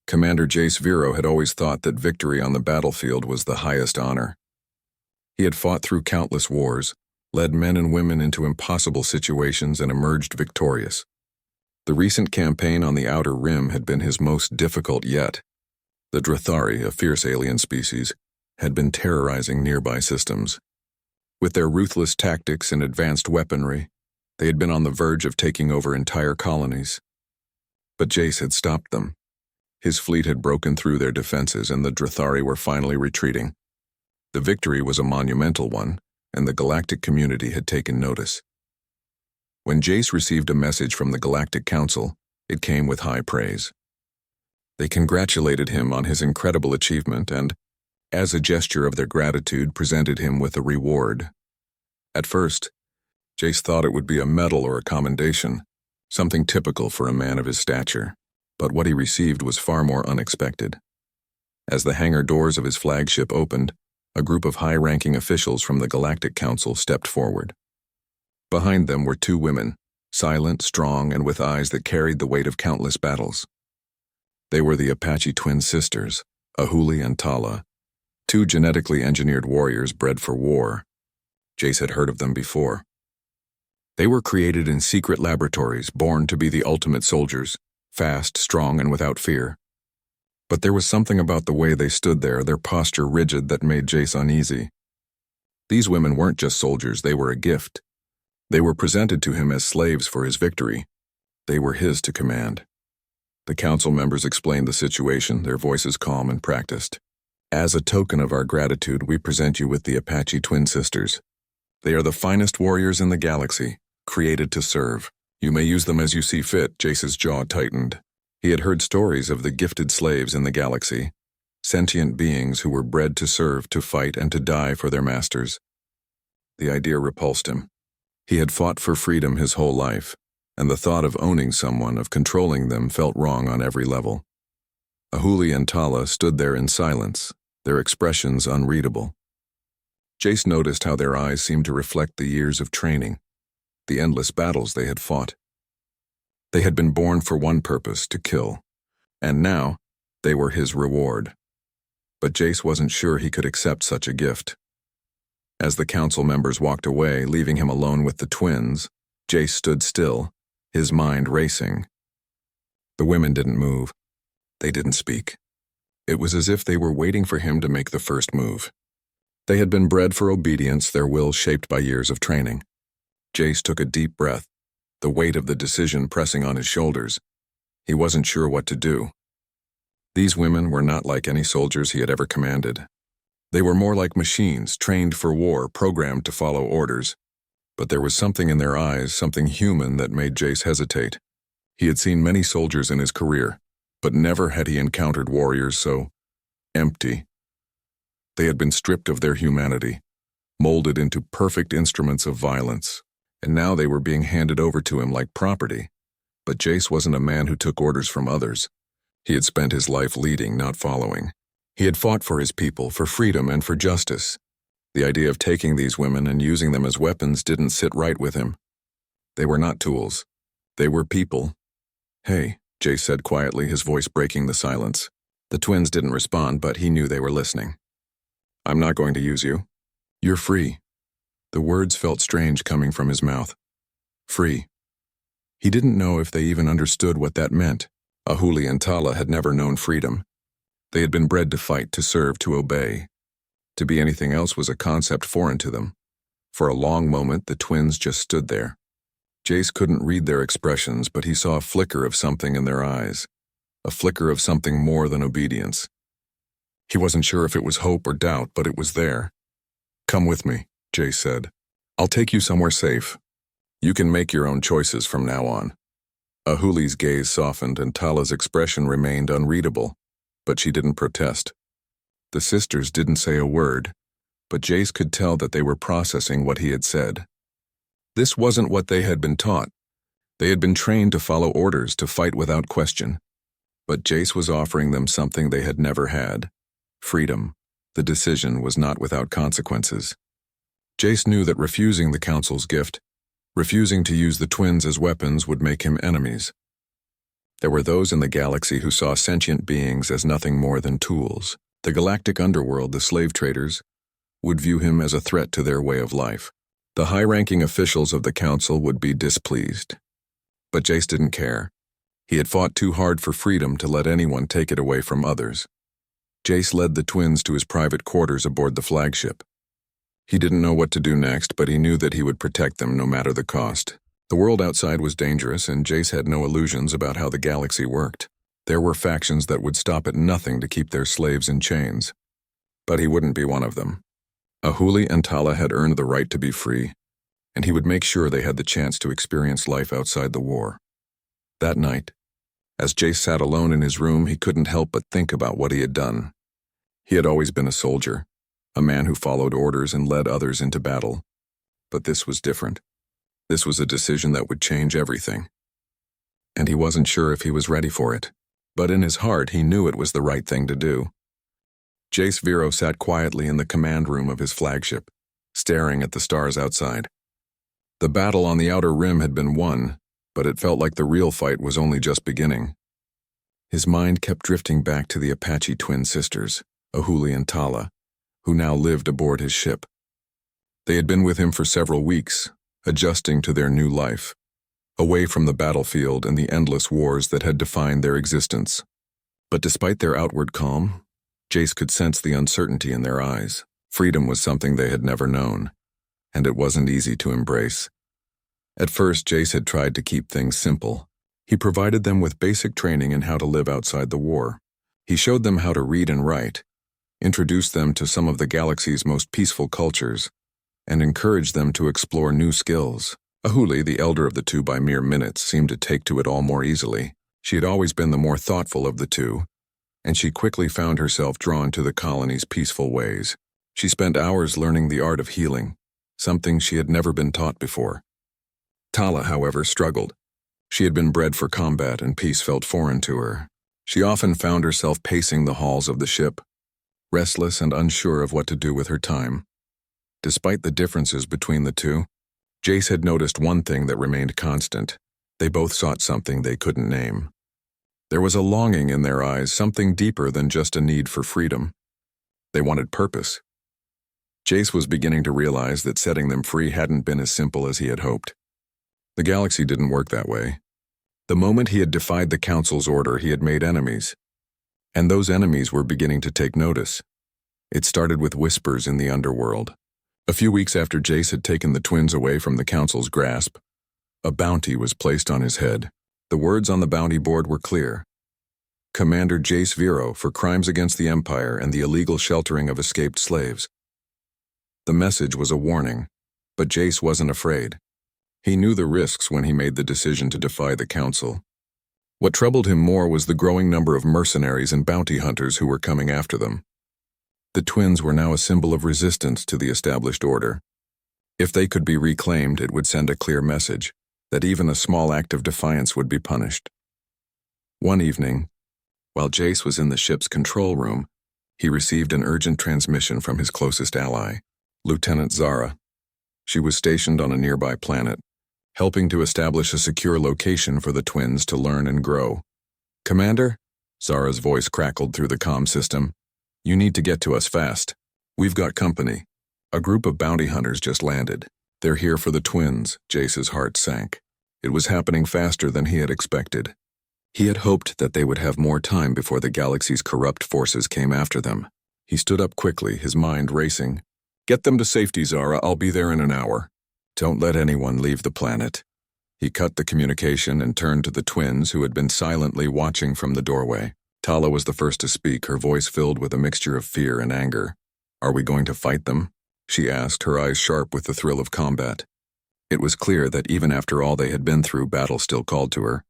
Commander Jace Vero had always thought that victory on the battlefield was the highest honor. He had fought through countless wars, led men and women into impossible situations, and emerged victorious. The recent campaign on the Outer Rim had been his most difficult yet. The Drathari, a fierce alien species, had been terrorizing nearby systems. With their ruthless tactics and advanced weaponry, they had been on the verge of taking over entire colonies. But Jace had stopped them. His fleet had broken through their defenses, and the Drathari were finally retreating. The victory was a monumental one, and the galactic community had taken notice. When Jace received a message from the Galactic Council, it came with high praise. They congratulated him on his incredible achievement and, as a gesture of their gratitude, presented him with a reward. At first, Jace thought it would be a medal or a commendation, something typical for a man of his stature, but what he received was far more unexpected. As the hangar doors of his flagship opened, a group of high-ranking officials from the Galactic Council stepped forward. Behind them were two women, silent, strong, and with eyes that carried the weight of countless battles. They were the Apache twin sisters, Ahuli and Tala, two genetically engineered warriors bred for war. Jace had heard of them before. They were created in secret laboratories, born to be the ultimate soldiers, fast, strong, and without fear. But there was something about the way they stood there, their posture rigid, that made Jace uneasy. These women weren't just soldiers, they were a gift. They were presented to him as slaves for his victory. They were his to command. The council members explained the situation, their voices calm and practiced. As a token of our gratitude, we present you with the Apache twin sisters. They are the finest warriors in the galaxy, created to serve. You may use them as you see fit. Jace's jaw tightened. He had heard stories of the gifted slaves in the galaxy, sentient beings who were bred to serve, to fight, and to die for their masters. The idea repulsed him. He had fought for freedom his whole life, and the thought of owning someone, of controlling them, felt wrong on every level. Ahuli and Tala stood there in silence, their expressions unreadable. Jace noticed how their eyes seemed to reflect the years of training, the endless battles they had fought. They had been born for one purpose, to kill, and now they were his reward. But Jace wasn't sure he could accept such a gift. As the council members walked away, leaving him alone with the twins, Jace stood still, his mind racing. The women didn't move. They didn't speak. It was as if they were waiting for him to make the first move. They had been bred for obedience, their will shaped by years of training. Jace took a deep breath, the weight of the decision pressing on his shoulders. He wasn't sure what to do. These women were not like any soldiers he had ever commanded. They were more like machines, trained for war, programmed to follow orders. But there was something in their eyes, something human, that made Jace hesitate. He had seen many soldiers in his career, but never had he encountered warriors so empty. They had been stripped of their humanity, molded into perfect instruments of violence, and now they were being handed over to him like property. But Jace wasn't a man who took orders from others. He had spent his life leading, not following. He had fought for his people, for freedom and for justice. The idea of taking these women and using them as weapons didn't sit right with him. They were not tools. They were people. "Hey," Jace said quietly, his voice breaking the silence. The twins didn't respond, but he knew they were listening. "I'm not going to use you. You're free." The words felt strange coming from his mouth. Free. He didn't know if they even understood what that meant. Ahuli and Tala had never known freedom. They had been bred to fight, to serve, to obey. To be anything else was a concept foreign to them. For a long moment, the twins just stood there. Jace couldn't read their expressions, but he saw a flicker of something in their eyes, a flicker of something more than obedience. He wasn't sure if it was hope or doubt, but it was there. "Come with me," Jace said. "I'll take you somewhere safe. You can make your own choices from now on." Ahuli's gaze softened and Tala's expression remained unreadable, but she didn't protest. The sisters didn't say a word, but Jace could tell that they were processing what he had said. This wasn't what they had been taught. They had been trained to follow orders, to fight without question. But Jace was offering them something they had never had: freedom. The decision was not without consequences. Jace knew that refusing the council's gift, refusing to use the twins as weapons, would make him enemies. There were those in the galaxy who saw sentient beings as nothing more than tools. The galactic underworld, the slave traders, would view him as a threat to their way of life. The high-ranking officials of the council would be displeased. But Jace didn't care. He had fought too hard for freedom to let anyone take it away from others. Jace led the twins to his private quarters aboard the flagship. He didn't know what to do next, but he knew that he would protect them no matter the cost. The world outside was dangerous, and Jace had no illusions about how the galaxy worked. There were factions that would stop at nothing to keep their slaves in chains. But he wouldn't be one of them. Ahuli and Tala had earned the right to be free, and he would make sure they had the chance to experience life outside the war. That night, as Jace sat alone in his room, he couldn't help but think about what he had done. He had always been a soldier, a man who followed orders and led others into battle. But this was different. This was a decision that would change everything. And he wasn't sure if he was ready for it. But in his heart, he knew it was the right thing to do. Jace Vero sat quietly in the command room of his flagship, staring at the stars outside. The battle on the outer rim had been won, but it felt like the real fight was only just beginning. His mind kept drifting back to the Apache twin sisters, Ahuli and Tala, who now lived aboard his ship. They had been with him for several weeks, adjusting to their new life, away from the battlefield and the endless wars that had defined their existence. But despite their outward calm, Jace could sense the uncertainty in their eyes. Freedom was something they had never known, and it wasn't easy to embrace. At first, Jace had tried to keep things simple. He provided them with basic training in how to live outside the war. He showed them how to read and write, introduced them to some of the galaxy's most peaceful cultures, and encouraged them to explore new skills. Ahuli, the elder of the two by mere minutes, seemed to take to it all more easily. She had always been the more thoughtful of the two, and she quickly found herself drawn to the colony's peaceful ways. She spent hours learning the art of healing, something she had never been taught before. Tala, however, struggled. She had been bred for combat, and peace felt foreign to her. She often found herself pacing the halls of the ship, restless and unsure of what to do with her time. Despite the differences between the two, Jace had noticed one thing that remained constant. They both sought something they couldn't name. There was a longing in their eyes, something deeper than just a need for freedom. They wanted purpose. Jace was beginning to realize that setting them free hadn't been as simple as he had hoped. The galaxy didn't work that way. The moment he had defied the Council's order, he had made enemies. And those enemies were beginning to take notice. It started with whispers in the underworld. A few weeks after Jace had taken the twins away from the Council's grasp, a bounty was placed on his head. The words on the bounty board were clear. Commander Jace Vero for crimes against the Empire and the illegal sheltering of escaped slaves. The message was a warning, but Jace wasn't afraid. He knew the risks when he made the decision to defy the Council. What troubled him more was the growing number of mercenaries and bounty hunters who were coming after them. The twins were now a symbol of resistance to the established order. If they could be reclaimed, it would send a clear message that even a small act of defiance would be punished. One evening, while Jace was in the ship's control room, he received an urgent transmission from his closest ally, Lieutenant Zara. She was stationed on a nearby planet, helping to establish a secure location for the twins to learn and grow. "Commander?" Zara's voice crackled through the comm system. "You need to get to us fast. We've got company. A group of bounty hunters just landed. They're here for the twins." Jace's heart sank. It was happening faster than he had expected. He had hoped that they would have more time before the galaxy's corrupt forces came after them. He stood up quickly, his mind racing. "Get them to safety, Zara. I'll be there in an hour. Don't let anyone leave the planet." He cut the communication and turned to the twins who had been silently watching from the doorway. Tala was the first to speak, her voice filled with a mixture of fear and anger. "Are we going to fight them?" she asked, her eyes sharp with the thrill of combat. It was clear that even after all they had been through, battle still called to her.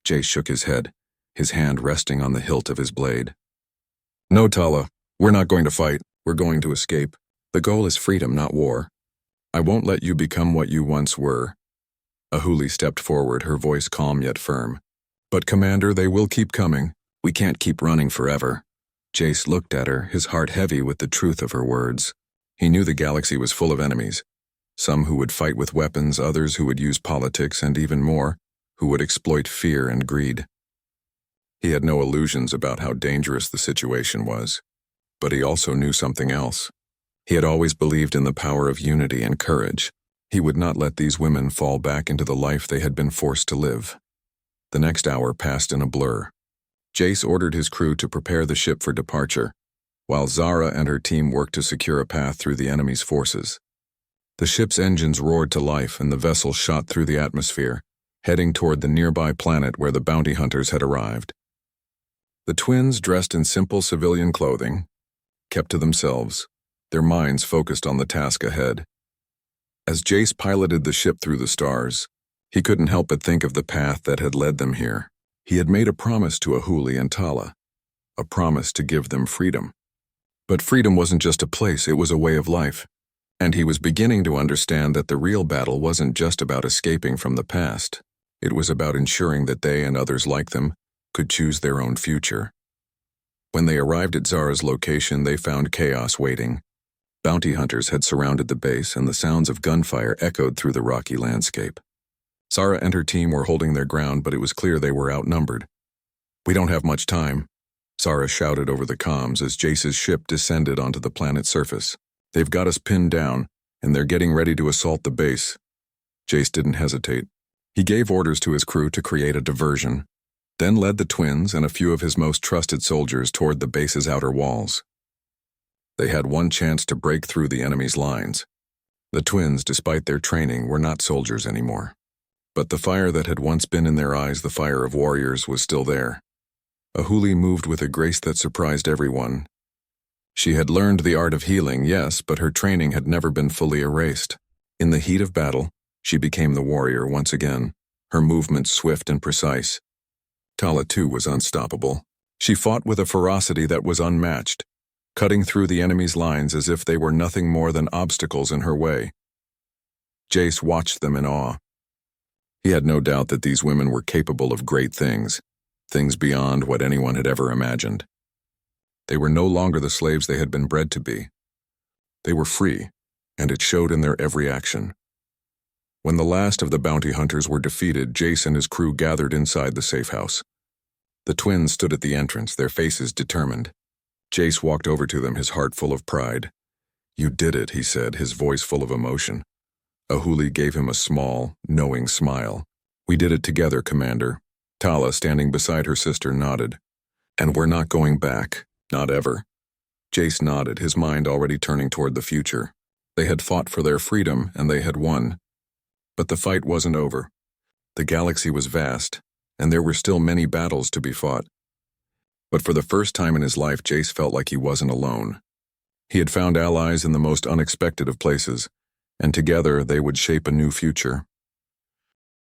Jace shook his head, his hand resting on the hilt of his blade. "No, Tala, we're not going to fight. We're going to escape. The goal is freedom, not war. I won't let you become what you once were." Ahuli stepped forward, her voice calm yet firm. "But Commander, they will keep coming. We can't keep running forever." Jace looked at her, his heart heavy with the truth of her words. He knew the galaxy was full of enemies. Some who would fight with weapons, others who would use politics, and even more, who would exploit fear and greed. He had no illusions about how dangerous the situation was. But he also knew something else. He had always believed in the power of unity and courage. He would not let these women fall back into the life they had been forced to live. The next hour passed in a blur. Jace ordered his crew to prepare the ship for departure, while Zara and her team worked to secure a path through the enemy's forces. The ship's engines roared to life and the vessel shot through the atmosphere, heading toward the nearby planet where the bounty hunters had arrived. The twins, dressed in simple civilian clothing, kept to themselves, their minds focused on the task ahead. As Jace piloted the ship through the stars, he couldn't help but think of the path that had led them here. He had made a promise to Ahuli and Tala, a promise to give them freedom. But freedom wasn't just a place, it was a way of life. And he was beginning to understand that the real battle wasn't just about escaping from the past. It was about ensuring that they and others like them could choose their own future. When they arrived at Zara's location, they found chaos waiting. Bounty hunters had surrounded the base, and the sounds of gunfire echoed through the rocky landscape. Zara and her team were holding their ground, but it was clear they were outnumbered. "We don't have much time," Zara shouted over the comms as Jace's ship descended onto the planet's surface. "They've got us pinned down, and they're getting ready to assault the base." Jace didn't hesitate. He gave orders to his crew to create a diversion, then led the twins and a few of his most trusted soldiers toward the base's outer walls. They had one chance to break through the enemy's lines. The twins, despite their training, were not soldiers anymore. But the fire that had once been in their eyes, the fire of warriors, was still there. Ahuli moved with a grace that surprised everyone. She had learned the art of healing, yes, but her training had never been fully erased. In the heat of battle, she became the warrior once again, her movements swift and precise. Tala, too, was unstoppable. She fought with a ferocity that was unmatched, cutting through the enemy's lines as if they were nothing more than obstacles in her way. Jace watched them in awe. He had no doubt that these women were capable of great things, things beyond what anyone had ever imagined. They were no longer the slaves they had been bred to be. They were free, and it showed in their every action. When the last of the bounty hunters were defeated, Jace and his crew gathered inside the safe house. The twins stood at the entrance, their faces determined. Jace walked over to them, his heart full of pride. "You did it," he said, his voice full of emotion. Ahuli gave him a small, knowing smile. "We did it together, Commander." Tala, standing beside her sister, nodded. "And we're not going back, not ever." Jace nodded, his mind already turning toward the future. They had fought for their freedom, and they had won. But the fight wasn't over. The galaxy was vast, and there were still many battles to be fought. But for the first time in his life, Jace felt like he wasn't alone. He had found allies in the most unexpected of places, and together they would shape a new future.